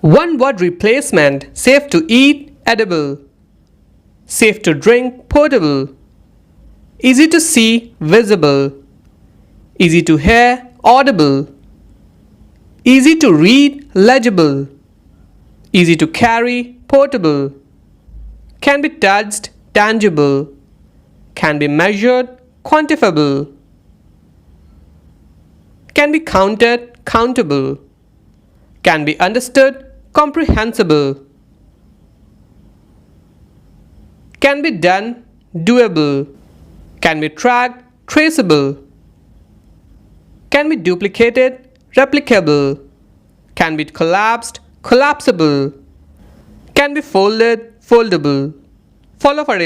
One word replacement: safe to eat, edible. Safe to drink, potable. Easy to see, visible. Easy to hear, audible. Easy to read, legible. Easy to carry, portable. Can be touched, tangible. Can be measured, quantifiable. Can be counted, countable. Can be understood, comprehensible. Can be done, doable. Can be tracked, traceable. Can be duplicated, replicable. Can be collapsed, collapsible. Can be folded, foldable. Follow for